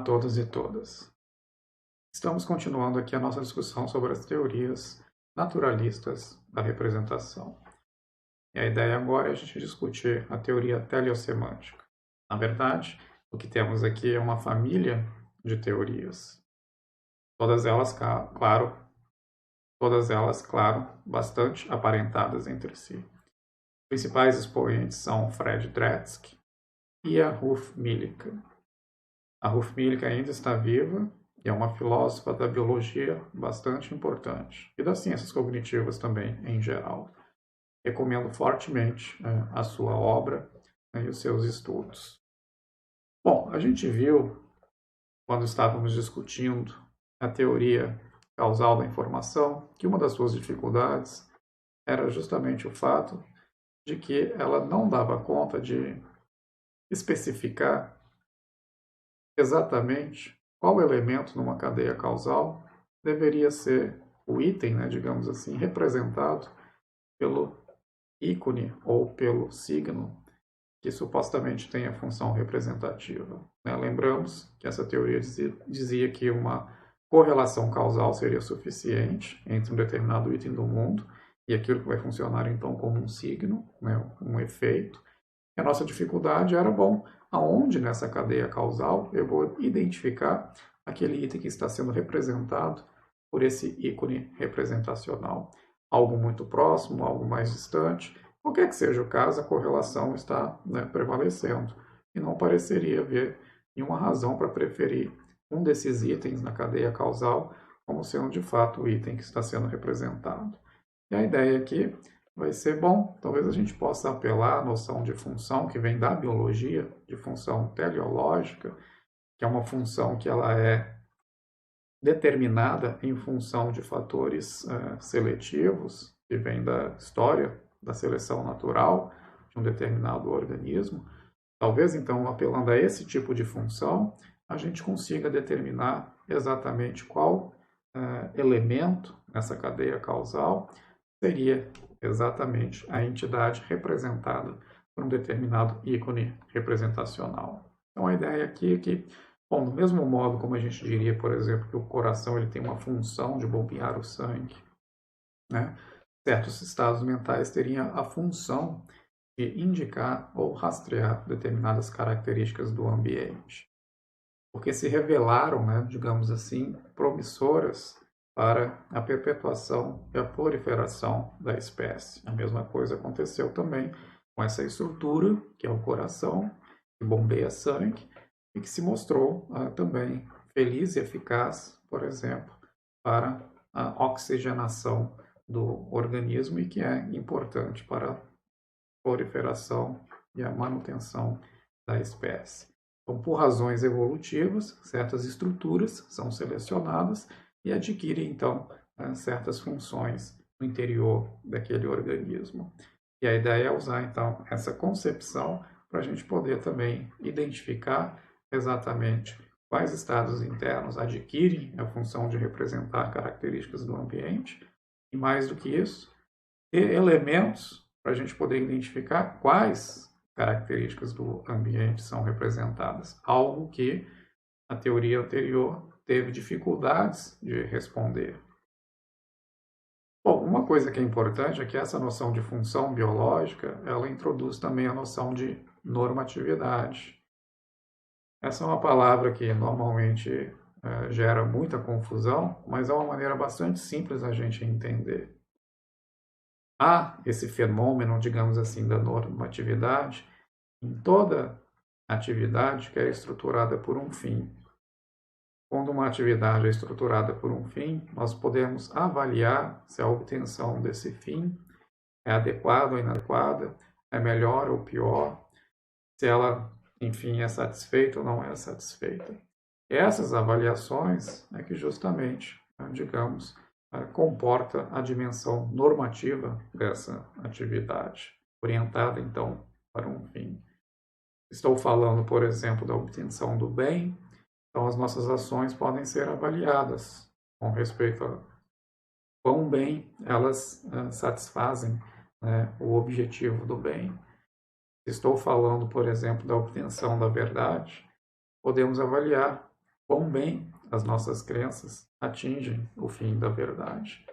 todos e todas. Estamos continuando aqui a nossa discussão sobre as teorias naturalistas da representação. E a ideia agora é a gente discutir a teoria teleossemântica. Na verdade, o que temos aqui é uma família de teorias. Todas elas, claro, bastante aparentadas entre si. Os principais expoentes são Fred Dretske e a Ruth Millikan. A Ruth Millikan ainda está viva e é uma filósofa da biologia bastante importante e das ciências cognitivas também em geral. Recomendo fortemente a sua obra e os seus estudos. Bom, a gente viu, quando estávamos discutindo a teoria causal da informação, que uma das suas dificuldades era justamente o fato de que ela não dava conta de especificar exatamente qual elemento numa cadeia causal deveria ser o item, digamos assim, representado pelo ícone ou pelo signo que supostamente tem a função representativa. Lembramos que essa teoria dizia que uma correlação causal seria suficiente entre um determinado item do mundo e aquilo que vai funcionar então como um signo, um efeito. E a nossa dificuldade era, aonde nessa cadeia causal eu vou identificar aquele item que está sendo representado por esse ícone representacional. Algo muito próximo, algo mais distante. Qualquer que seja o caso, a correlação está prevalecendo. E não pareceria haver nenhuma razão para preferir um desses itens na cadeia causal como sendo de fato o item que está sendo representado. E a ideia aqui vai ser, talvez a gente possa apelar à noção de função que vem da biologia, de função teleológica, que é uma função que ela é determinada em função de fatores seletivos, que vem da história da seleção natural de um determinado organismo. Talvez, então, apelando a esse tipo de função, a gente consiga determinar exatamente qual elemento nessa cadeia causal seria exatamente a entidade representada por um determinado ícone representacional. Então, a ideia aqui é que, do mesmo modo como a gente diria, por exemplo, que o coração ele tem uma função de bombear o sangue, certos estados mentais teriam a função de indicar ou rastrear determinadas características do ambiente, porque se revelaram, digamos assim, promissoras para a perpetuação e a proliferação da espécie. A mesma coisa aconteceu também com essa estrutura, que é o coração, que bombeia sangue, e que se mostrou também feliz e eficaz, por exemplo, para a oxigenação do organismo e que é importante para a proliferação e a manutenção da espécie. Então, por razões evolutivas, certas estruturas são selecionadas e adquirem, então, certas funções no interior daquele organismo. E a ideia é usar, então, essa concepção para a gente poder também identificar exatamente quais estados internos adquirem a função de representar características do ambiente e, mais do que isso, ter elementos para a gente poder identificar quais características do ambiente são representadas, algo que a teoria anterior teve dificuldades de responder. Uma coisa que é importante é que essa noção de função biológica, ela introduz também a noção de normatividade. Essa é uma palavra que normalmente gera muita confusão, mas é uma maneira bastante simples a gente entender. Há esse fenômeno, digamos assim, da normatividade em toda atividade que é estruturada por um fim. Quando uma atividade é estruturada por um fim, nós podemos avaliar se a obtenção desse fim é adequada ou inadequada, é melhor ou pior, se ela, enfim, é satisfeita ou não é satisfeita. Essas avaliações é que justamente, digamos, comporta a dimensão normativa dessa atividade, orientada, então, para um fim. Estou falando, por exemplo, da obtenção do bem, então as nossas ações podem ser avaliadas com respeito a quão bem elas satisfazem o objetivo do bem. Se estou falando, por exemplo, da obtenção da verdade, podemos avaliar quão bem as nossas crenças atingem o fim da verdade.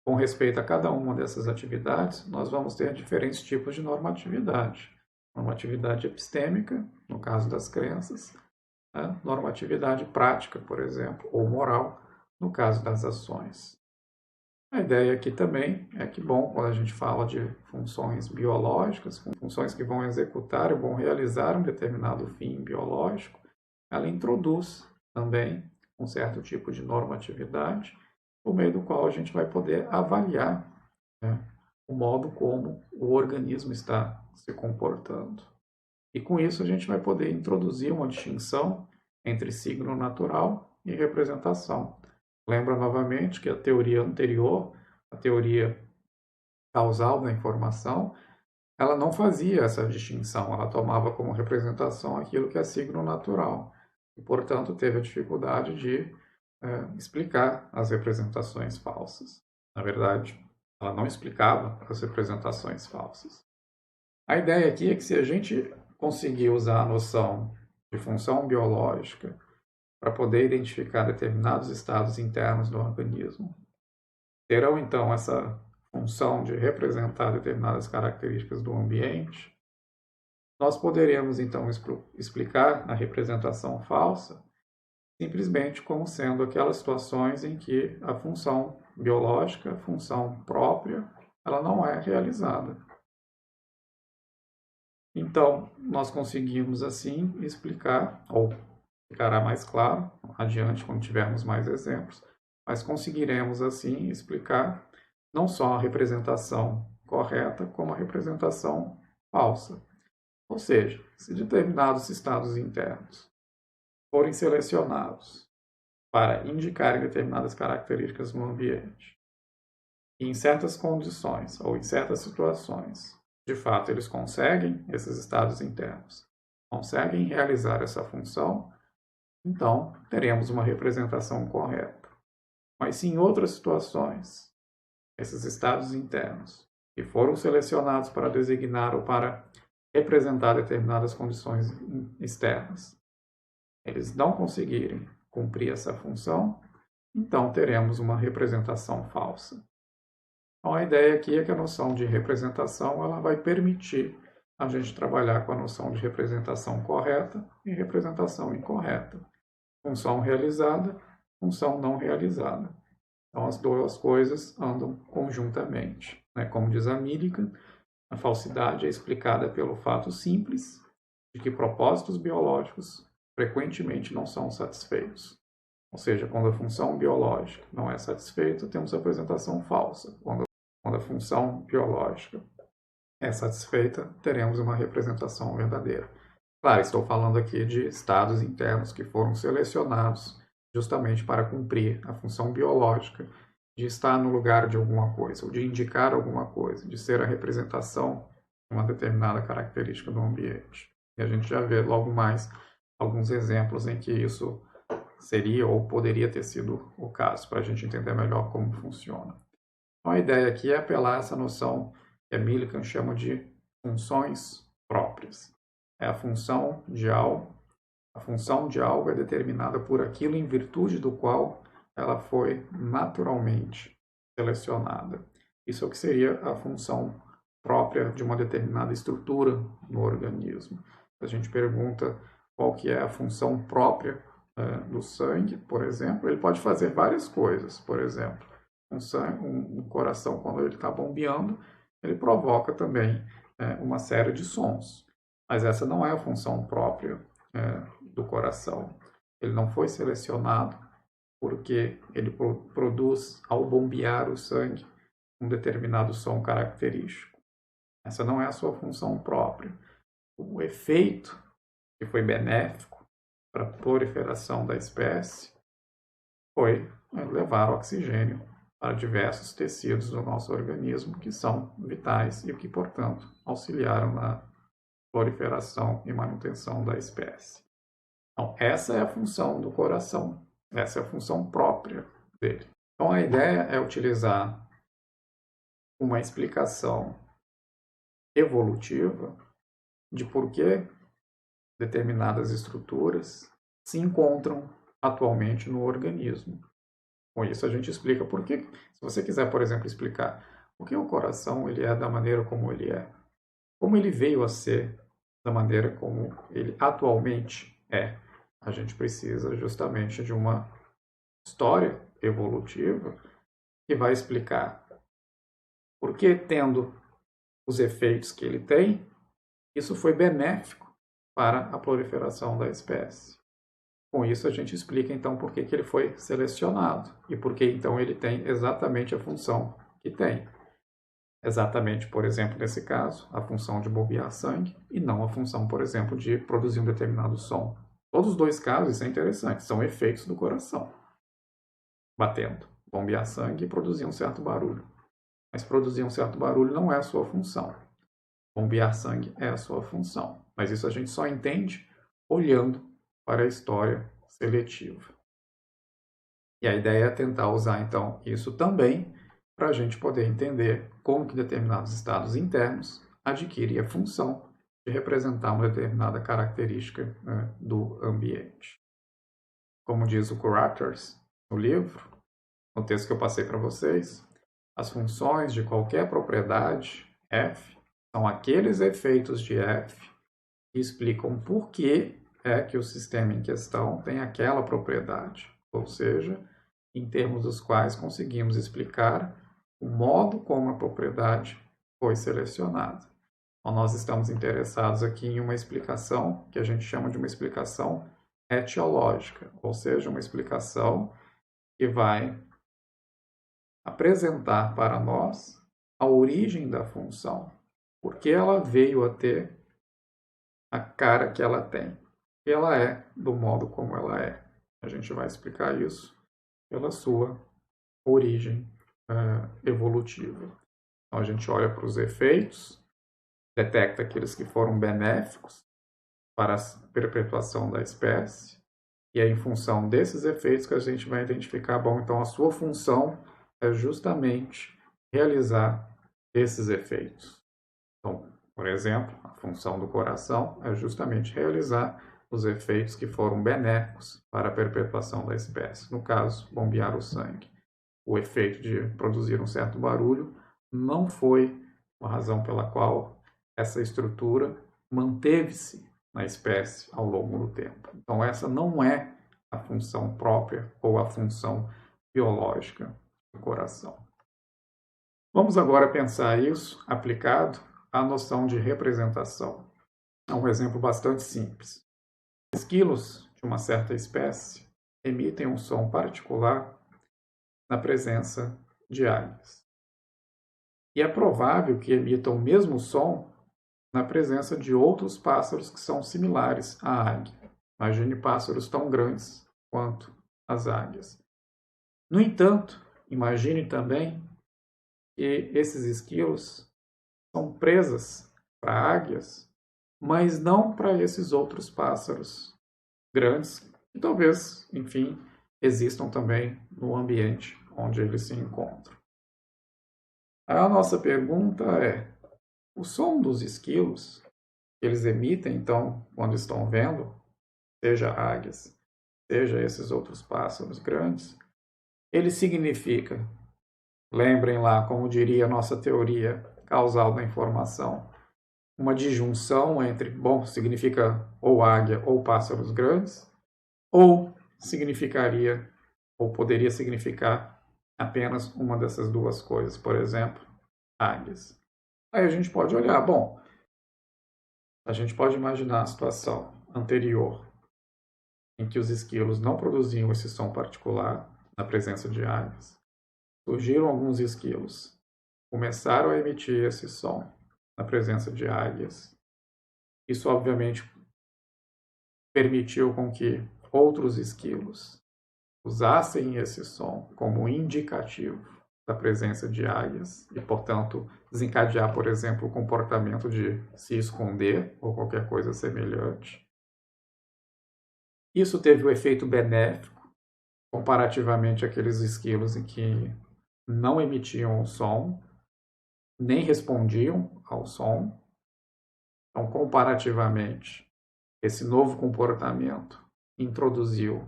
Com respeito a cada uma dessas atividades, nós vamos ter diferentes tipos de normatividade. Normatividade epistêmica, no caso das crenças, né? Normatividade prática, por exemplo, ou moral, no caso das ações. A ideia aqui também é que, bom, quando a gente fala de funções biológicas, funções que vão executar ou vão realizar um determinado fim biológico, ela introduz também um certo tipo de normatividade, por meio do qual a gente vai poder avaliar, né, o modo como o organismo está se comportando. E com isso a gente vai poder introduzir uma distinção entre signo natural e representação. Lembra novamente que a teoria anterior, a teoria causal da informação, ela não fazia essa distinção, ela tomava como representação aquilo que é signo natural. E, portanto, teve a dificuldade de explicar as representações falsas. Na verdade, ela não explicava as representações falsas. A ideia aqui é que se a gente conseguir usar a noção de função biológica para poder identificar determinados estados internos do organismo, terão então essa função de representar determinadas características do ambiente, nós poderemos então explicar a representação falsa simplesmente como sendo aquelas situações em que a função biológica, a função própria, ela não é realizada. Então, nós conseguimos assim explicar, ou ficará mais claro adiante quando tivermos mais exemplos, mas conseguiremos assim explicar não só a representação correta, como a representação falsa. Ou seja, se determinados estados internos forem selecionados para indicarem determinadas características no ambiente, e em certas condições ou em certas situações, de fato, eles conseguem, esses estados internos, conseguem realizar essa função, então teremos uma representação correta. Mas se em outras situações, esses estados internos, que foram selecionados para designar ou para representar determinadas condições externas, eles não conseguirem cumprir essa função, então teremos uma representação falsa. Então, a ideia aqui é que a noção de representação ela vai permitir a gente trabalhar com a noção de representação correta e representação incorreta. Função realizada, função não realizada. Então, as duas coisas andam conjuntamente. Né? Como diz a Millikan, a falsidade é explicada pelo fato simples de que propósitos biológicos frequentemente não são satisfeitos. Ou seja, quando a função biológica não é satisfeita, temos a representação falsa. Quando a função biológica é satisfeita, teremos uma representação verdadeira. Claro, estou falando aqui de estados internos que foram selecionados justamente para cumprir a função biológica de estar no lugar de alguma coisa, ou de indicar alguma coisa, de ser a representação de uma determinada característica do ambiente. E a gente já vê logo mais alguns exemplos em que isso seria ou poderia ter sido o caso, para a gente entender melhor como funciona. Então, a ideia aqui é apelar a essa noção que a Millikan chama de funções próprias. É a função de algo. A função de algo é determinada por aquilo em virtude do qual ela foi naturalmente selecionada. Isso é o que seria a função própria de uma determinada estrutura no organismo. A gente pergunta qual que é a função própria do sangue, por exemplo, ele pode fazer várias coisas. Por exemplo, um coração, quando ele está bombeando, ele provoca também uma série de sons. Mas essa não é a função própria do coração. Ele não foi selecionado porque ele produz, ao bombear o sangue, um determinado som característico. Essa não é a sua função própria. O efeito que foi benéfico para a proliferação da espécie foi levar oxigênio para diversos tecidos do nosso organismo que são vitais e que, portanto, auxiliaram na proliferação e manutenção da espécie. Então, essa é a função do coração, essa é a função própria dele. Então, a ideia é utilizar uma explicação evolutiva de por que determinadas estruturas se encontram atualmente no organismo. Com isso a gente explica por que, se você quiser, por exemplo, explicar por que o coração ele é da maneira como ele é, como ele veio a ser da maneira como ele atualmente é, a gente precisa justamente de uma história evolutiva que vai explicar por que, tendo os efeitos que ele tem, isso foi benéfico para a proliferação da espécie. Com isso, a gente explica, então, por que ele foi selecionado e por que, então, ele tem exatamente a função que tem. Exatamente, por exemplo, nesse caso, a função de bombear sangue e não a função, por exemplo, de produzir um determinado som. Todos os dois casos, isso é interessante, são efeitos do coração batendo. Bombear sangue e produzir um certo barulho. Mas produzir um certo barulho não é a sua função. Bombear sangue é a sua função. Mas isso a gente só entende olhando para a história seletiva. E a ideia é tentar usar, então, isso também para a gente poder entender como que determinados estados internos adquirem a função de representar uma determinada característica, né, do ambiente. Como diz o Curators no livro, no texto que eu passei para vocês, as funções de qualquer propriedade F são aqueles efeitos de F que explicam por que é que o sistema em questão tem aquela propriedade, ou seja, em termos dos quais conseguimos explicar o modo como a propriedade foi selecionada. Então, nós estamos interessados aqui em uma explicação que a gente chama de uma explicação etiológica, ou seja, uma explicação que vai apresentar para nós a origem da função, por que ela veio a ter a cara que ela tem, que ela é do modo como ela é. A gente vai explicar isso pela sua origem evolutiva. Então a gente olha para os efeitos, detecta aqueles que foram benéficos para a perpetuação da espécie, e é em função desses efeitos que a gente vai identificar, bom, então a sua função é justamente realizar esses efeitos. Então, por exemplo, a função do coração é justamente realizar os efeitos que foram benéficos para a perpetuação da espécie. No caso, bombear o sangue. O efeito de produzir um certo barulho não foi a razão pela qual essa estrutura manteve-se na espécie ao longo do tempo. Então, essa não é a função própria ou a função biológica do coração. Vamos agora pensar isso aplicado à noção de representação. É um exemplo bastante simples. Esquilos de uma certa espécie emitem um som particular na presença de águias. E é provável que emitam o mesmo som na presença de outros pássaros que são similares à águia. Imagine pássaros tão grandes quanto as águias. No entanto, imagine também que esses esquilos são presas para águias, mas não para esses outros pássaros grandes, que talvez, enfim, existam também no ambiente onde eles se encontram. A nossa pergunta é: o som dos esquilos que eles emitem, então, quando estão vendo, seja águias, seja esses outros pássaros grandes, ele significa, lembrem lá, como diria a nossa teoria causal da informação, uma disjunção entre, bom, significa ou águia ou pássaros grandes, ou significaria, ou poderia significar apenas uma dessas duas coisas, por exemplo, águias. Aí a gente pode olhar, bom, a gente pode imaginar a situação anterior, em que os esquilos não produziam esse som particular na presença de águias. Surgiram alguns esquilos, começaram a emitir esse som na presença de águias. Isso, obviamente, permitiu com que outros esquilos usassem esse som como indicativo da presença de águias e, portanto, desencadear, por exemplo, o comportamento de se esconder ou qualquer coisa semelhante. Isso teve o efeito benéfico comparativamente àqueles esquilos em que não emitiam o som, nem respondiam ao som. Então, comparativamente, esse novo comportamento introduziu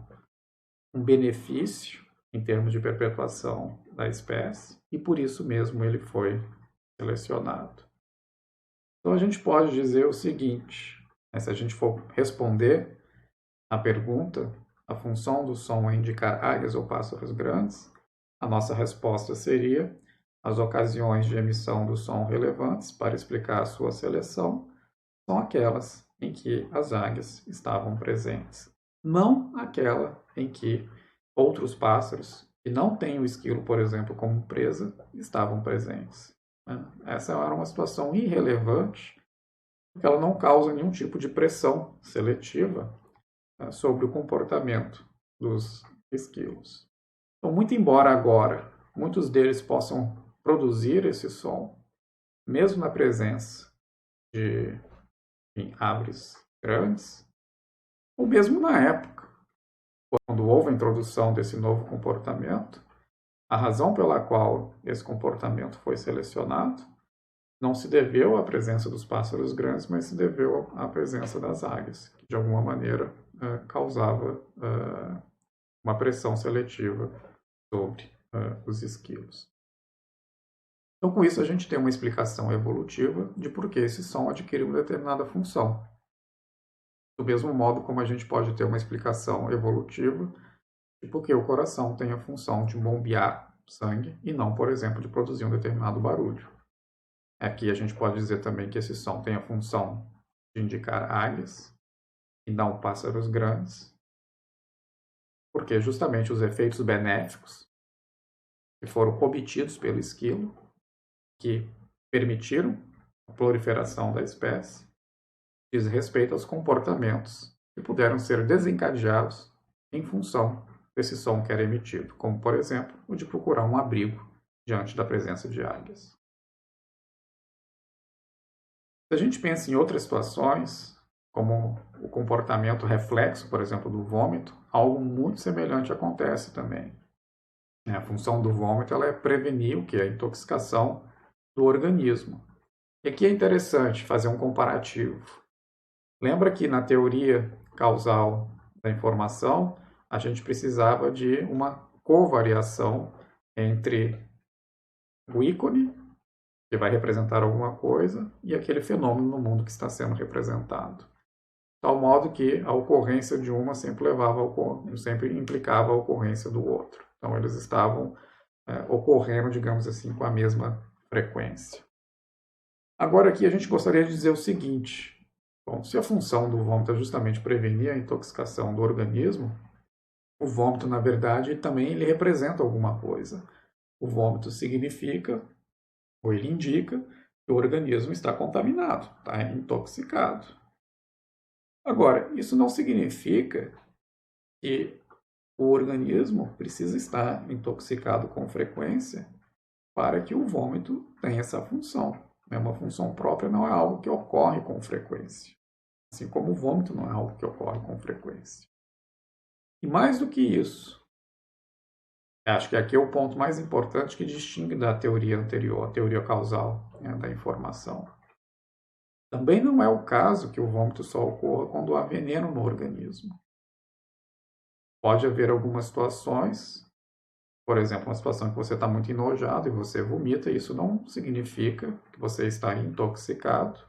um benefício em termos de perpetuação da espécie e por isso mesmo ele foi selecionado. Então a gente pode dizer o seguinte, né, se a gente for responder a pergunta, a função do som é indicar águias ou pássaros grandes, a nossa resposta seria as ocasiões de emissão do som relevantes para explicar a sua seleção são aquelas em que as águias estavam presentes, não aquela em que outros pássaros que não têm o esquilo, por exemplo, como presa, estavam presentes. Essa era uma situação irrelevante, porque ela não causa nenhum tipo de pressão seletiva sobre o comportamento dos esquilos. Então, muito embora agora muitos deles possam produzir esse som, mesmo na presença de aves grandes, ou mesmo na época, quando houve a introdução desse novo comportamento, a razão pela qual esse comportamento foi selecionado não se deveu à presença dos pássaros grandes, mas se deveu à presença das águias, que de alguma maneira causava uma pressão seletiva sobre os esquilos. Então, com isso, a gente tem uma explicação evolutiva de por que esse som adquire uma determinada função. Do mesmo modo como a gente pode ter uma explicação evolutiva de por que o coração tem a função de bombear sangue e não, por exemplo, de produzir um determinado barulho. Aqui a gente pode dizer também que esse som tem a função de indicar águias e não pássaros grandes, porque justamente os efeitos benéficos que foram obtidos pelo esquilo, que permitiram a proliferação da espécie, diz respeito aos comportamentos que puderam ser desencadeados em função desse som que era emitido, como, por exemplo, o de procurar um abrigo diante da presença de águias. Se a gente pensa em outras situações, como o comportamento reflexo, por exemplo, do vômito, algo muito semelhante acontece também. A função do vômito ela é prevenir o que é a intoxicação do organismo. E aqui é interessante fazer um comparativo. Lembra que na teoria causal da informação, a gente precisava de uma covariação entre o ícone, que vai representar alguma coisa, e aquele fenômeno no mundo que está sendo representado. De tal modo que a ocorrência de uma sempre implicava a ocorrência do outro. Então, eles estavam ocorrendo, digamos assim, com a mesma frequência. Agora, aqui a gente gostaria de dizer o seguinte. Bom, se a função do vômito é justamente prevenir a intoxicação do organismo, o vômito, na verdade, também ele representa alguma coisa. O vômito significa, ou ele indica, que o organismo está contaminado, está intoxicado. Agora, isso não significa que o organismo precisa estar intoxicado com frequência para que o vômito tenha essa função. Uma função própria não é algo que ocorre com frequência. Assim como o vômito não é algo que ocorre com frequência. E mais do que isso, acho que aqui é o ponto mais importante que distingue da teoria anterior, a teoria causal da informação. Também não é o caso que o vômito só ocorra quando há veneno no organismo. Pode haver algumas situações, por exemplo, uma situação que você está muito enojado e você vomita, isso não significa que você está intoxicado,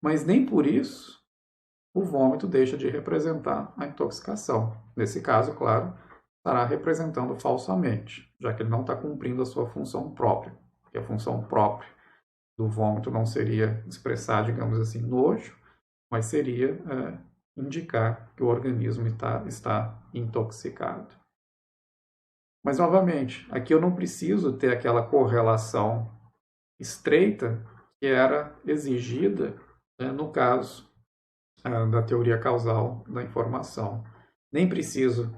mas nem por isso o vômito deixa de representar a intoxicação. Nesse caso, claro, estará representando falsamente, já que ele não está cumprindo a sua função própria. E a função própria do vômito não seria expressar, digamos assim, nojo, mas seria indicar que o organismo está intoxicado. Mas, novamente, aqui eu não preciso ter aquela correlação estreita que era exigida no caso da teoria causal da informação. Nem preciso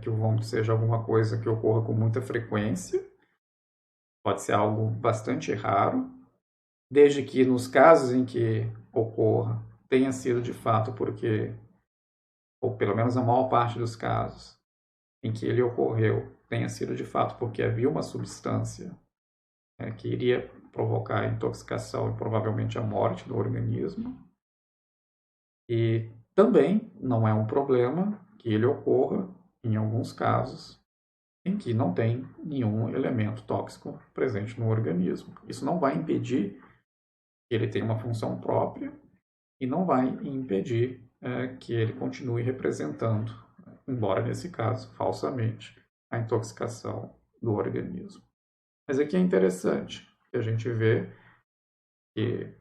que o vômito seja alguma coisa que ocorra com muita frequência. Pode ser algo bastante raro, desde que nos casos em que ocorra, tenha sido de fato porque, ou pelo menos a maior parte dos casos em que ele ocorreu, tenha sido de fato porque havia uma substância que iria provocar a intoxicação e provavelmente a morte do organismo. E também não é um problema que ele ocorra em alguns casos em que não tem nenhum elemento tóxico presente no organismo. Isso não vai impedir que ele tenha uma função própria e não vai impedir que ele continue representando, embora nesse caso, falsamente, a intoxicação do organismo. Mas aqui é interessante que a gente vê que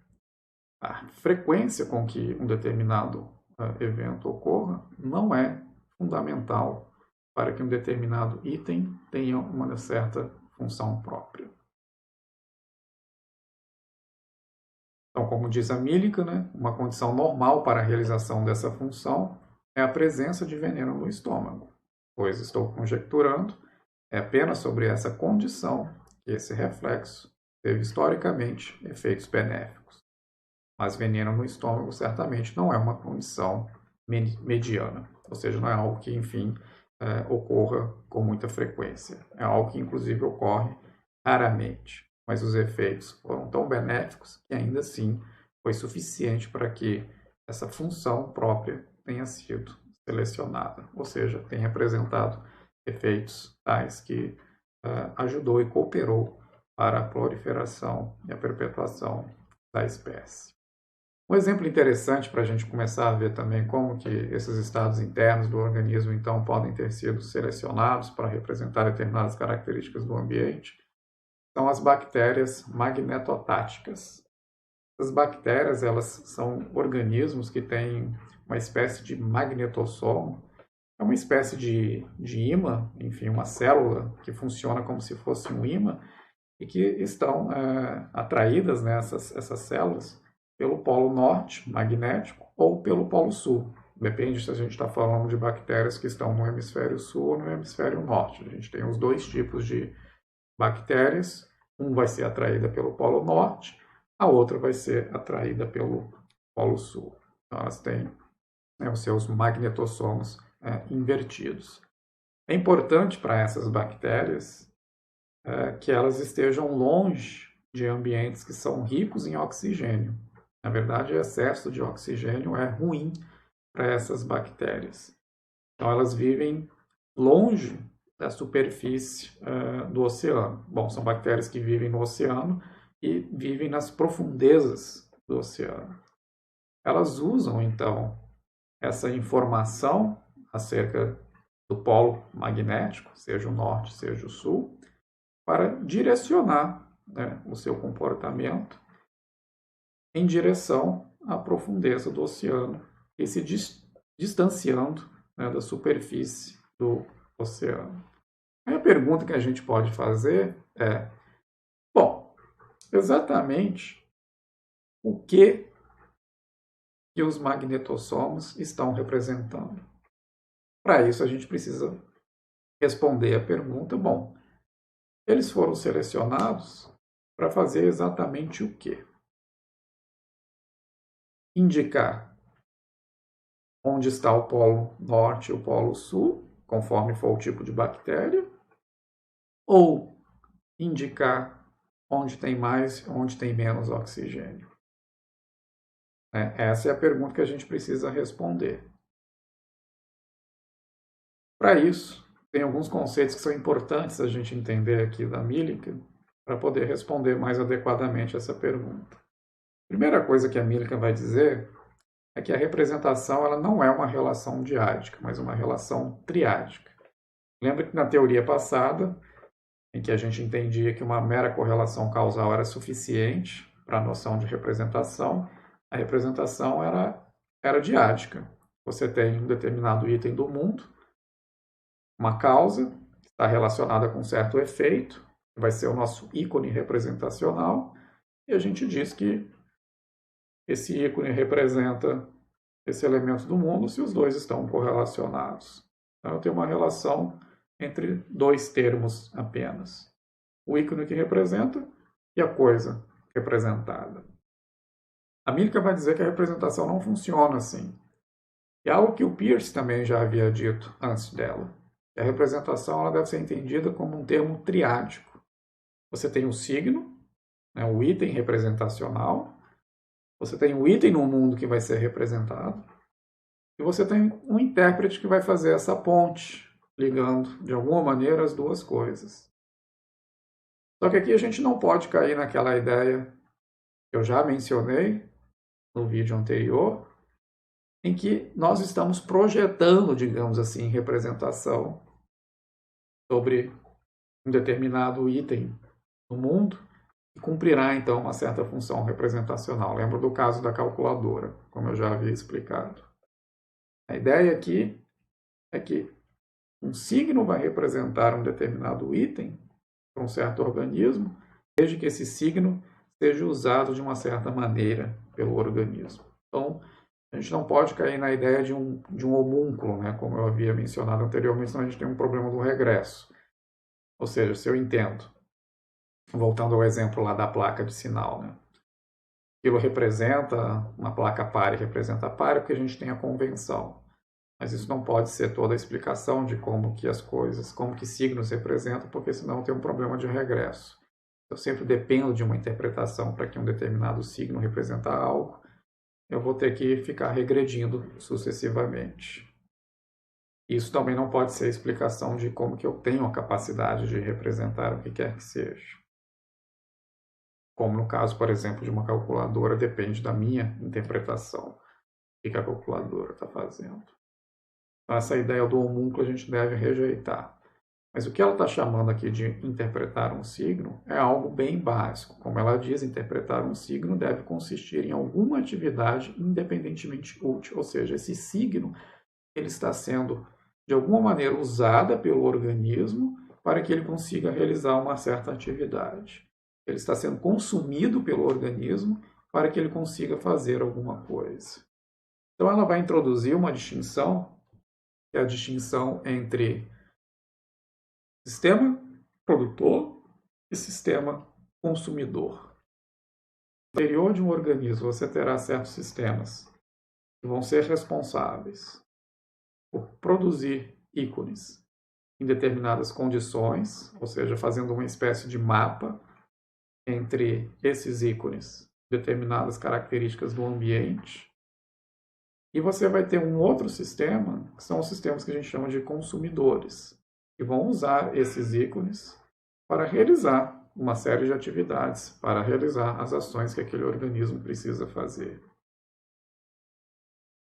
a frequência com que um determinado evento ocorra não é fundamental para que um determinado item tenha uma certa função própria. Então, como diz a Millikan, né, uma condição normal para a realização dessa função é a presença de veneno no estômago, pois estou conjecturando é apenas sobre essa condição que esse reflexo teve historicamente efeitos benéficos. Mas veneno no estômago certamente não é uma condição mediana, ou seja, não é algo que, enfim, ocorra com muita frequência. É algo que, inclusive, ocorre raramente, mas os efeitos foram tão benéficos que, ainda assim, foi suficiente para que essa função própria tenha sido selecionada, ou seja, tenha apresentado efeitos tais que ajudou e cooperou para a proliferação e a perpetuação da espécie. Um exemplo interessante para a gente começar a ver também como que esses estados internos do organismo, então, podem ter sido selecionados para representar determinadas características do ambiente, são as bactérias magnetotáticas. As bactérias, elas são organismos que têm uma espécie de magnetossomo, é uma espécie de ímã, enfim, uma célula que funciona como se fosse um ímã e que estão atraídas, né, essas células, pelo polo norte magnético ou pelo polo sul. Depende se a gente está falando de bactérias que estão no hemisfério sul ou no hemisfério norte. A gente tem os dois tipos de bactérias. Um vai ser atraída pelo polo norte, a outra vai ser atraída pelo polo sul. Então, elas têm os seus magnetossomos invertidos. É importante para essas bactérias que elas estejam longe de ambientes que são ricos em oxigênio. Na verdade, o excesso de oxigênio é ruim para essas bactérias. Então, elas vivem longe da superfície do oceano. Bom, são bactérias que vivem no oceano e vivem nas profundezas do oceano. Elas usam, então, essa informação acerca do polo magnético, seja o norte, seja o sul, para direcionar, né, o seu comportamento em direção à profundeza do oceano e se distanciando, né, da superfície do oceano. Aí a pergunta que a gente pode fazer é, bom, exatamente o que os magnetossomos estão representando? Para isso a gente precisa responder a pergunta, bom, eles foram selecionados para fazer exatamente o quê? Indicar onde está o polo norte e o polo sul, conforme for o tipo de bactéria, ou indicar onde tem mais, onde tem menos oxigênio? Essa é a pergunta que a gente precisa responder. Para isso, tem alguns conceitos que são importantes a gente entender aqui da Millikan para poder responder mais adequadamente essa pergunta. A primeira coisa que a Millikan vai dizer é que a representação ela não é uma relação diádica, mas uma relação triádica. Lembra que na teoria passada, em que a gente entendia que uma mera correlação causal era suficiente para a noção de representação, a representação era diádica. Você tem um determinado item do mundo, uma causa, que está relacionada com um certo efeito, que vai ser o nosso ícone representacional, e a gente diz que esse ícone representa esse elemento do mundo se os dois estão correlacionados. Então, eu tenho uma relação entre dois termos apenas. O ícone que representa e a coisa representada. A Millikan vai dizer que a representação não funciona assim. É algo que o Peirce também já havia dito antes dela. A representação ela deve ser entendida como um termo triádico. Você tem o signo, né, o item representacional, você tem o item no mundo que vai ser representado, e você tem um intérprete que vai fazer essa ponte ligando de alguma maneira as duas coisas. Só que aqui a gente não pode cair naquela ideia que eu já mencionei no vídeo anterior, em que nós estamos projetando, digamos assim, representação sobre um determinado item no mundo e cumprirá então uma certa função representacional. Lembra do caso da calculadora, como eu já havia explicado. A ideia aqui é que um signo vai representar um determinado item para um certo organismo, desde que esse signo seja usado de uma certa maneira pelo organismo. Então, a gente não pode cair na ideia de um homúnculo, né? Como eu havia mencionado anteriormente, senão a gente tem um problema do regresso. Ou seja, se eu entendo, voltando ao exemplo lá da placa de sinal, né? Aquilo representa, uma placa pare representa pare porque a gente tem a convenção. Mas isso não pode ser toda a explicação de como que as coisas, como que signos representam, porque senão tem um problema de regresso. Eu sempre dependo de uma interpretação para que um determinado signo represente algo, eu vou ter que ficar regredindo sucessivamente. Isso também não pode ser a explicação de como que eu tenho a capacidade de representar o que quer que seja. Como no caso, por exemplo, de uma calculadora, depende da minha interpretação. O que a calculadora está fazendo. Então, essa ideia do homúnculo a gente deve rejeitar. Mas o que ela está chamando aqui de interpretar um signo é algo bem básico. Como ela diz, interpretar um signo deve consistir em alguma atividade independentemente útil. Ou seja, esse signo ele está sendo, de alguma maneira, usada pelo organismo para que ele consiga realizar uma certa atividade. Ele está sendo consumido pelo organismo para que ele consiga fazer alguma coisa. Então, ela vai introduzir uma distinção, que é a distinção entre sistema produtor e sistema consumidor. No interior de um organismo, você terá certos sistemas que vão ser responsáveis por produzir ícones em determinadas condições, ou seja, fazendo uma espécie de mapa entre esses ícones, determinadas características do ambiente. E você vai ter um outro sistema, que são os sistemas que a gente chama de consumidores, que vão usar esses ícones para realizar uma série de atividades, para realizar as ações que aquele organismo precisa fazer.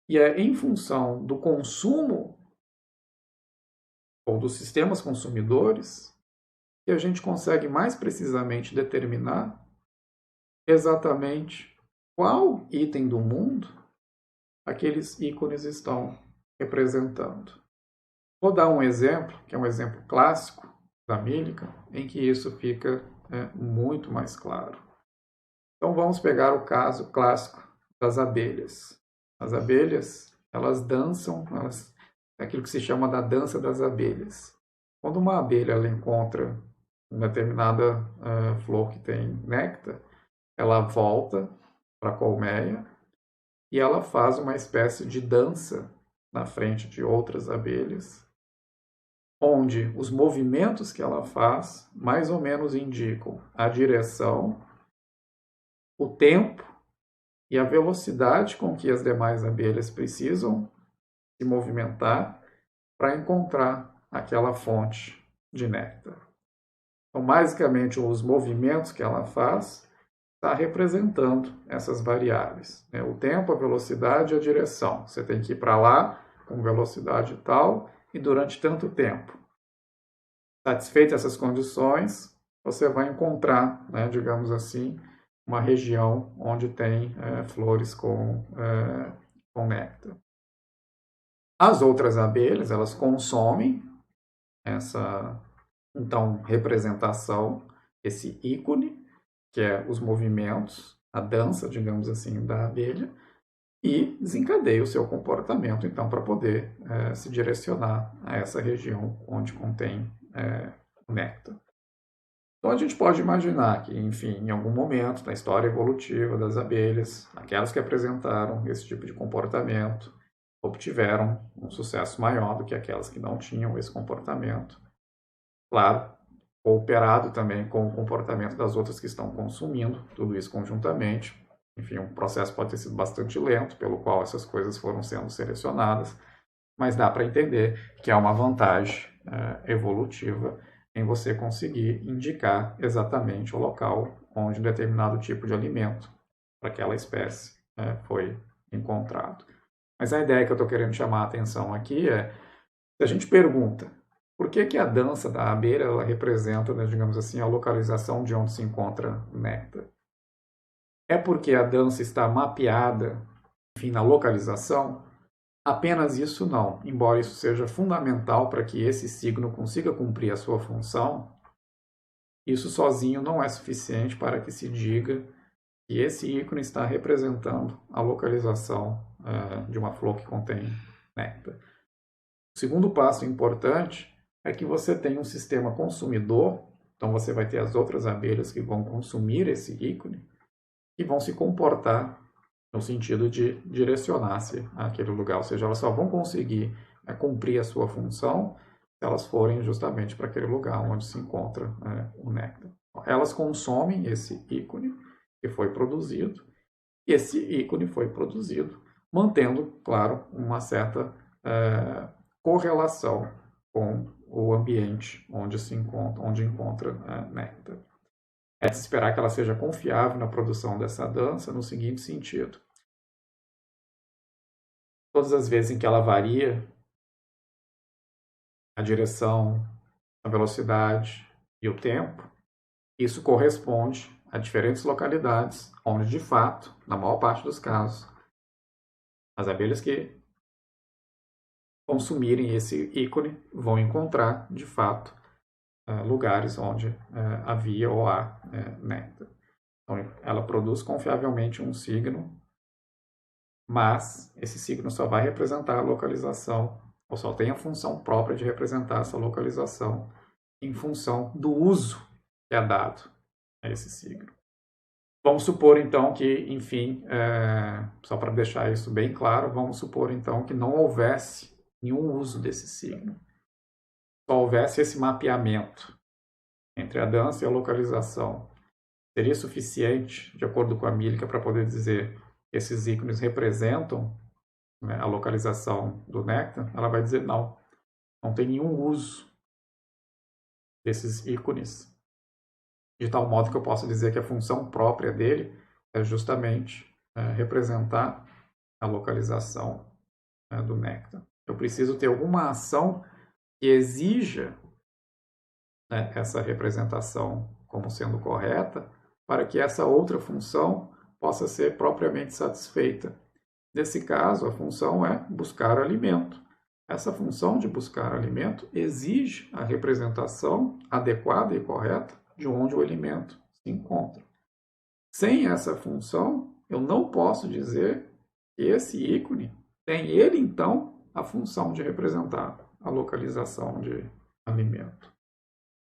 E é em função do consumo ou dos sistemas consumidores que a gente consegue mais precisamente determinar exatamente qual item do mundo aqueles ícones estão representando. Vou dar um exemplo, que é um exemplo clássico da Millikan, em que isso fica muito mais claro. Então vamos pegar o caso clássico das abelhas. As abelhas, elas dançam, é aquilo que se chama da dança das abelhas. Quando uma abelha ela encontra uma determinada flor que tem néctar, ela volta para a colmeia e ela faz uma espécie de dança na frente de outras abelhas, onde os movimentos que ela faz mais ou menos indicam a direção, o tempo e a velocidade com que as demais abelhas precisam se movimentar para encontrar aquela fonte de néctar. Então, basicamente, os movimentos que ela faz está representando essas variáveis, né? O tempo, a velocidade e a direção. Você tem que ir para lá com velocidade tal e durante tanto tempo. Satisfeitas essas condições, você vai encontrar, né, digamos assim, uma região onde tem flores com néctar. As outras abelhas, elas consomem essa, então, representação, esse ícone, que é os movimentos, a dança, digamos assim, da abelha, e desencadeia o seu comportamento, então, para poder se direcionar a essa região onde contém o néctar. Então, a gente pode imaginar que, enfim, em algum momento na história evolutiva das abelhas, aquelas que apresentaram esse tipo de comportamento obtiveram um sucesso maior do que aquelas que não tinham esse comportamento. Claro, cooperado também com o comportamento das outras que estão consumindo, tudo isso conjuntamente. Enfim, o processo pode ter sido bastante lento, pelo qual essas coisas foram sendo selecionadas, mas dá para entender que há uma vantagem evolutiva em você conseguir indicar exatamente o local onde um determinado tipo de alimento para aquela espécie foi encontrado. Mas a ideia que eu estou querendo chamar a atenção aqui é, se a gente pergunta por que a dança da abelha ela representa, né, digamos assim, a localização de onde se encontra o néctar? É porque a dança está mapeada, enfim, na localização? Apenas isso não, embora isso seja fundamental para que esse signo consiga cumprir a sua função, isso sozinho não é suficiente para que se diga que esse ícone está representando a localização de uma flor que contém néctar. O segundo passo importante é que você tem um sistema consumidor, então você vai ter as outras abelhas que vão consumir esse ícone e vão se comportar no sentido de direcionar-se àquele lugar, ou seja, elas só vão conseguir cumprir a sua função se elas forem justamente para aquele lugar onde se encontra o néctar. Elas consomem esse ícone que foi produzido, e esse ícone foi produzido mantendo, claro, uma certa correlação com o ambiente onde se encontra, onde encontra néctar. É de se esperar que ela seja confiável na produção dessa dança no seguinte sentido: todas as vezes em que ela varia a direção, a velocidade e o tempo, isso corresponde a diferentes localidades, onde de fato, na maior parte dos casos, as abelhas que consumirem esse ícone vão encontrar de fato lugares onde havia ou há néctar. Então, ela produz confiavelmente um signo, mas esse signo só vai representar a localização, ou só tem a função própria de representar essa localização em função do uso que é dado a esse signo. Vamos supor, então, que, enfim, só para deixar isso bem claro, vamos supor, então, que não houvesse nenhum uso desse signo. Só houvesse esse mapeamento entre a dança e a localização. Seria suficiente, de acordo com a Mílica, para poder dizer que esses ícones representam, né, a localização do néctar? Ela vai dizer não. Não tem nenhum uso desses ícones, de tal modo que eu posso dizer que a função própria dele é justamente representar a localização do néctar. Eu preciso ter alguma ação que exija essa representação como sendo correta, para que essa outra função possa ser propriamente satisfeita. Nesse caso, a função é buscar alimento. Essa função de buscar alimento exige a representação adequada e correta de onde o alimento se encontra. Sem essa função, eu não posso dizer que esse ícone tem ele, então, a função de representar a localização de alimento.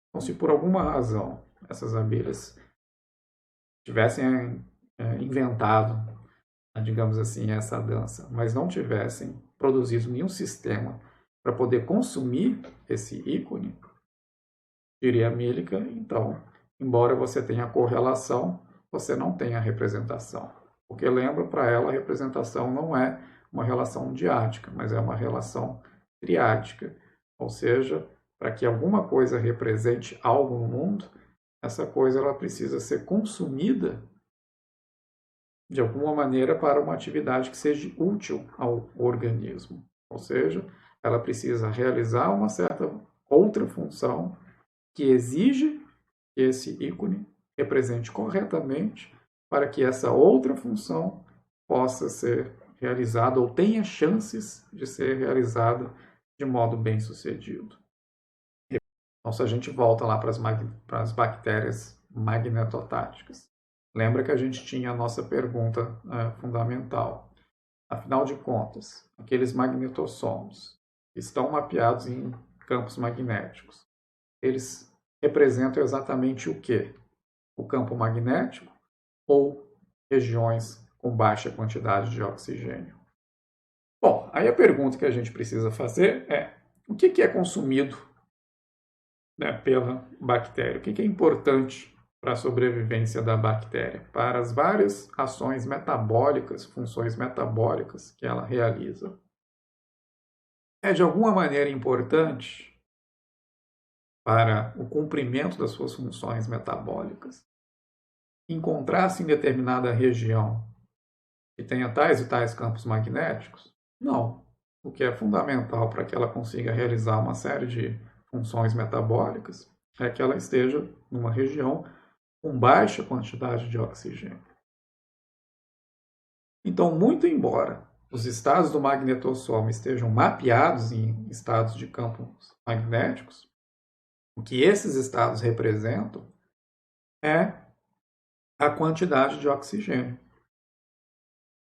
Então, se por alguma razão essas abelhas tivessem inventado, digamos assim, essa dança, mas não tivessem produzido nenhum sistema para poder consumir esse ícone, diria a Mílica, então, embora você tenha correlação, você não tem a representação. Porque lembra, para ela, a representação não é uma relação diática, mas é uma relação triática. Ou seja, para que alguma coisa represente algo no mundo, essa coisa ela precisa ser consumida de alguma maneira para uma atividade que seja útil ao organismo. Ou seja, ela precisa realizar uma certa outra função que exige que esse ícone represente corretamente para que essa outra função possa ser realizada ou tenha chances de ser realizada de modo bem sucedido. Então, se a gente volta lá para as bactérias magnetotáticas, lembra que a gente tinha a nossa pergunta fundamental. Afinal de contas, aqueles magnetossomos estão mapeados em campos magnéticos. Eles representam exatamente o quê? O campo magnético ou regiões com baixa quantidade de oxigênio? Bom, aí a pergunta que a gente precisa fazer é: o que é consumido, né, pela bactéria? O que é importante para a sobrevivência da bactéria? Para as várias ações metabólicas, funções metabólicas que ela realiza. É de alguma maneira importante para o cumprimento das suas funções metabólicas, encontrar-se em determinada região que tenha tais e tais campos magnéticos? Não. O que é fundamental para que ela consiga realizar uma série de funções metabólicas é que ela esteja numa região com baixa quantidade de oxigênio. Então, muito embora os estados do magnetosoma estejam mapeados em estados de campos magnéticos, o que esses estados representam é a quantidade de oxigênio.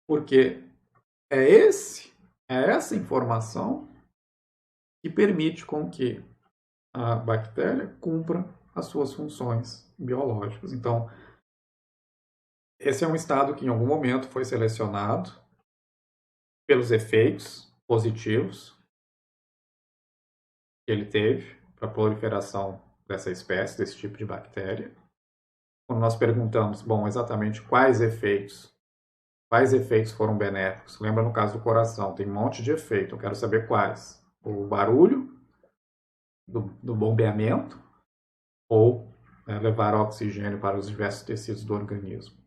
Porque é essa informação que permite com que a bactéria cumpra as suas funções biológicas. Então, esse é um estado que em algum momento foi selecionado pelos efeitos positivos que ele teve para a proliferação dessa espécie, desse tipo de bactéria. Quando nós perguntamos, bom, exatamente quais efeitos foram benéficos? Lembra no caso do coração, tem um monte de efeito, eu quero saber quais. O barulho do bombeamento ou levar oxigênio para os diversos tecidos do organismo.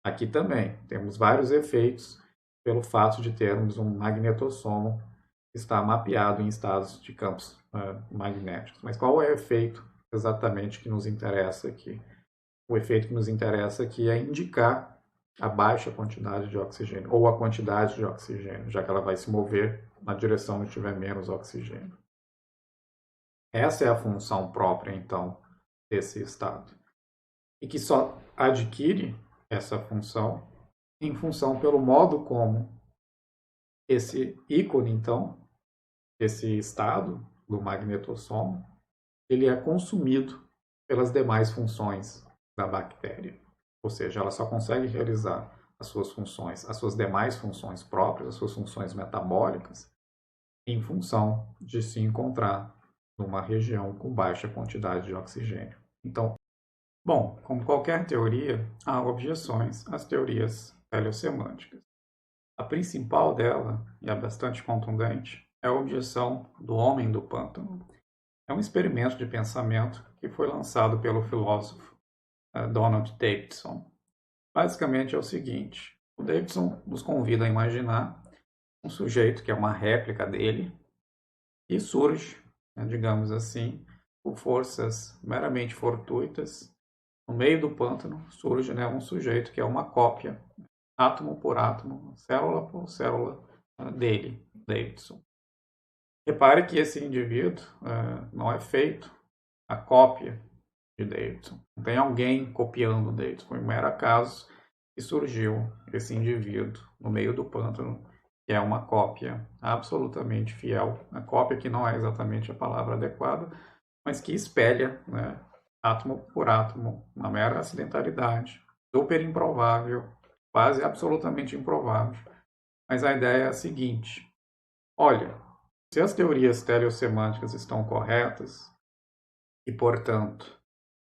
Aqui também temos vários efeitos pelo fato de termos um magnetossomo que está mapeado em estados de campos magnéticos. Mas qual é o efeito exatamente que nos interessa aqui? O efeito que nos interessa aqui é indicar a baixa quantidade de oxigênio, ou a quantidade de oxigênio, já que ela vai se mover na direção onde tiver menos oxigênio. Essa é a função própria, então, desse estado. E que só adquire essa função em função pelo modo como esse ícone, então, esse estado do magnetossomo, ele é consumido pelas demais funções da bactéria. Ou seja, ela só consegue realizar as suas funções, as suas demais funções próprias, as suas funções metabólicas, em função de se encontrar numa região com baixa quantidade de oxigênio. Então, bom, como qualquer teoria, há objeções às teorias teleossemânticas. A principal dela, e é bastante contundente, é a objeção do homem do pântano. É um experimento de pensamento que foi lançado pelo filósofo Donald Davidson. Basicamente é o seguinte: o Davidson nos convida a imaginar um sujeito que é uma réplica dele e surge, digamos assim, por forças meramente fortuitas. No meio do pântano surge um sujeito que é uma cópia, átomo por átomo, célula por célula dele, Davidson. Repare que esse indivíduo não é feito a cópia de Davidson. Não tem alguém copiando Davidson. Foi um mero acaso que surgiu esse indivíduo no meio do pântano, que é uma cópia absolutamente fiel. A cópia que não é exatamente a palavra adequada, mas que espelha, átomo por átomo, uma mera acidentalidade, super improvável, quase absolutamente improvável. Mas a ideia é a seguinte: olha, se as teorias teleossemânticas estão corretas, e, portanto,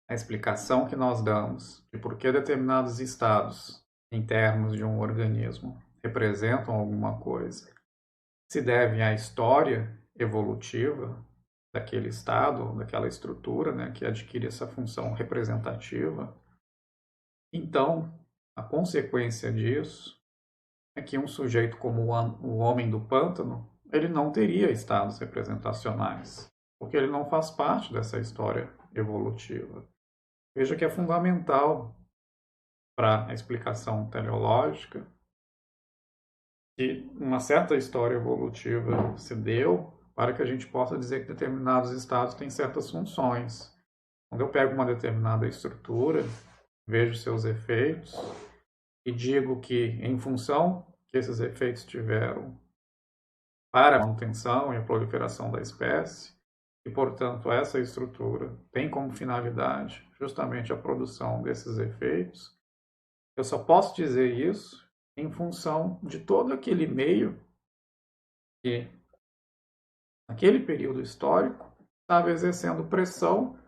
a explicação que nós damos de por que determinados estados, em termos de um organismo, representam alguma coisa, se devem à história evolutiva daquele estado, daquela estrutura, que adquire essa função representativa, então, a consequência disso é que um sujeito como o homem do pântano, ele não teria estados representacionais, porque ele não faz parte dessa história evolutiva. Veja que é fundamental para a explicação teleológica que uma certa história evolutiva se deu para que a gente possa dizer que determinados estados têm certas funções. Quando eu pego uma determinada estrutura, vejo seus efeitos e digo que, em função que esses efeitos tiveram para a manutenção e a proliferação da espécie, e, portanto, essa estrutura tem como finalidade justamente a produção desses efeitos, eu só posso dizer isso em função de todo aquele meio que, naquele período histórico, estava exercendo pressão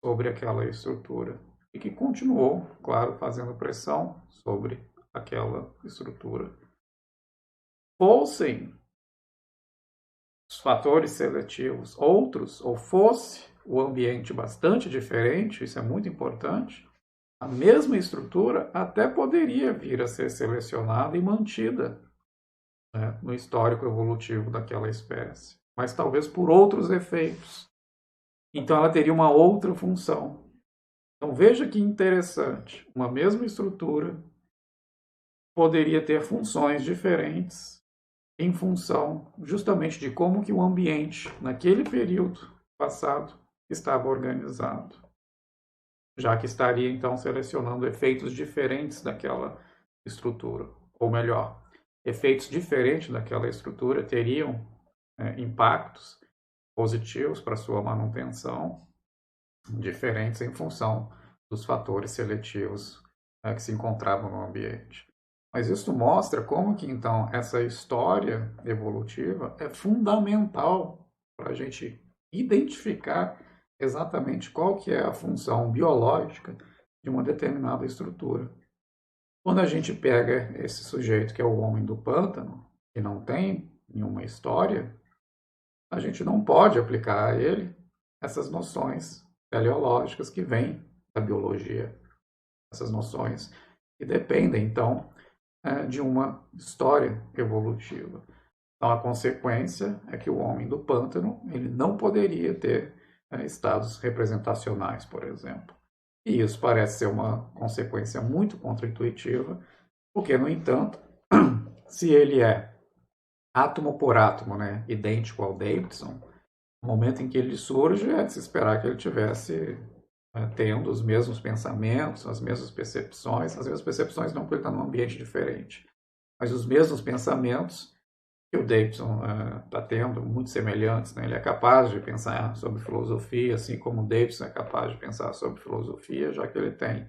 sobre aquela estrutura e que continuou, claro, fazendo pressão sobre aquela estrutura. Fossem os fatores seletivos outros, ou fosse o ambiente bastante diferente, isso é muito importante, a mesma estrutura até poderia vir a ser selecionada e mantida, né, no histórico evolutivo daquela espécie, mas talvez por outros efeitos. Então ela teria uma outra função. Então veja que interessante, uma mesma estrutura poderia ter funções diferentes em função justamente de como que o ambiente naquele período passado estava organizado, já que estaria então selecionando efeitos diferentes daquela estrutura, ou melhor, efeitos diferentes daquela estrutura teriam impactos positivos para sua manutenção, diferentes em função dos fatores seletivos que se encontravam no ambiente. Mas isso mostra como que, então, essa história evolutiva é fundamental para a gente identificar exatamente qual que é a função biológica de uma determinada estrutura. Quando a gente pega esse sujeito que é o homem do pântano, que não tem nenhuma história, a gente não pode aplicar a ele essas noções teleológicas que vêm da biologia, essas noções que dependem, então, de uma história evolutiva. Então, a consequência é que o homem do pântano ele não poderia ter estados representacionais, por exemplo. E isso parece ser uma consequência muito contraintuitiva, porque, no entanto, se ele é átomo por átomo, né, idêntico ao Davidson, no momento em que ele surge, é de se esperar que ele tivesse tendo os mesmos pensamentos, as mesmas percepções não porque ele está num ambiente diferente, mas os mesmos pensamentos que o Davidson está tendo, muito semelhantes, né? Ele é capaz de pensar sobre filosofia, assim como o Davidson é capaz de pensar sobre filosofia, já que ele tem,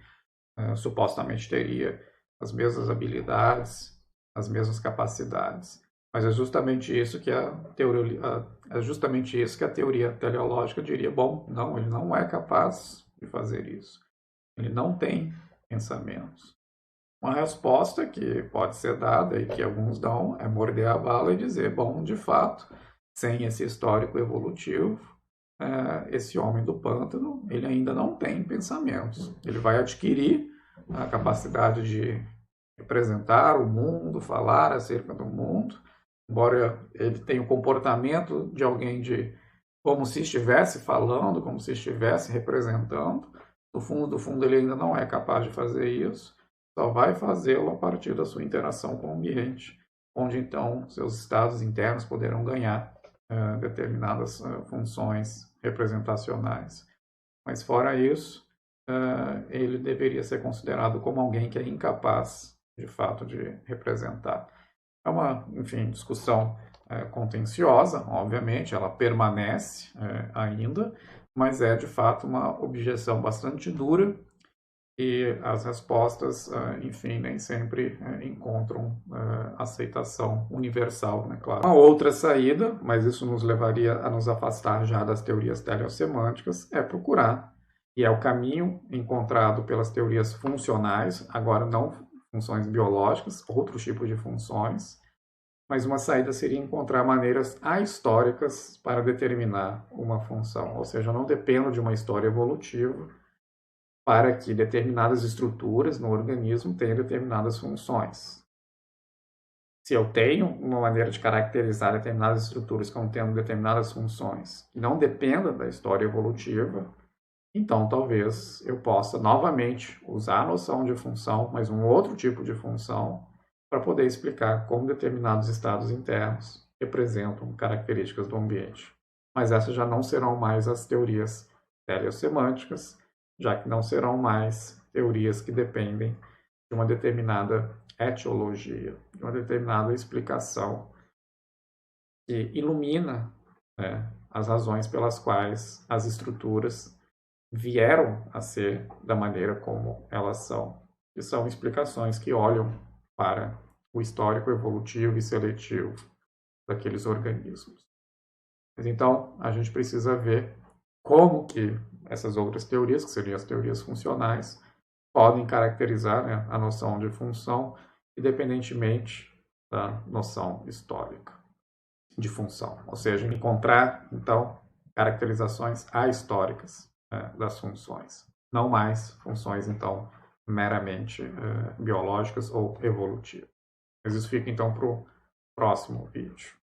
supostamente teria as mesmas habilidades, as mesmas capacidades. Mas é justamente isso que a teoria teleológica diria, bom, não, ele não é capaz de fazer isso. Ele não tem pensamentos. Uma resposta que pode ser dada e que alguns dão é morder a bala e dizer, bom, de fato, sem esse histórico evolutivo, esse homem do pântano, ele ainda não tem pensamentos. Ele vai adquirir a capacidade de representar o mundo, falar acerca do mundo, embora ele tenha o comportamento de alguém de como se estivesse falando, como se estivesse representando, do fundo ele ainda não é capaz de fazer isso, só vai fazê-lo a partir da sua interação com o ambiente, onde então seus estados internos poderão ganhar determinadas funções representacionais. Mas fora isso, ele deveria ser considerado como alguém que é incapaz, de fato, de representar. É uma, enfim, discussão contenciosa, obviamente, ela permanece ainda, mas é, de fato, uma objeção bastante dura e as respostas, enfim, nem sempre encontram aceitação universal, né, claro. Uma outra saída, mas isso nos levaria a nos afastar já das teorias teleossemânticas, é procurar, e é o caminho encontrado pelas teorias funcionais, agora não funções biológicas, outros tipos de funções, mas uma saída seria encontrar maneiras ahistóricas para determinar uma função, ou seja, eu não dependo de uma história evolutiva para que determinadas estruturas no organismo tenham determinadas funções. Se eu tenho uma maneira de caracterizar determinadas estruturas como tendo determinadas funções que não dependa da história evolutiva, então talvez eu possa novamente usar a noção de função, mas um outro tipo de função, para poder explicar como determinados estados internos representam características do ambiente. Mas essas já não serão mais as teorias teleossemânticas, já que não serão mais teorias que dependem de uma determinada etiologia, de uma determinada explicação que ilumina, né, as razões pelas quais as estruturas vieram a ser da maneira como elas são, que são explicações que olham para o histórico evolutivo e seletivo daqueles organismos. Mas então, a gente precisa ver como que essas outras teorias, que seriam as teorias funcionais, podem caracterizar, né, a noção de função, independentemente da noção histórica de função. Ou seja, encontrar, então, caracterizações ahistóricas das funções, não mais funções, então, meramente biológicas ou evolutivas. Mas isso fica, então, para o próximo vídeo.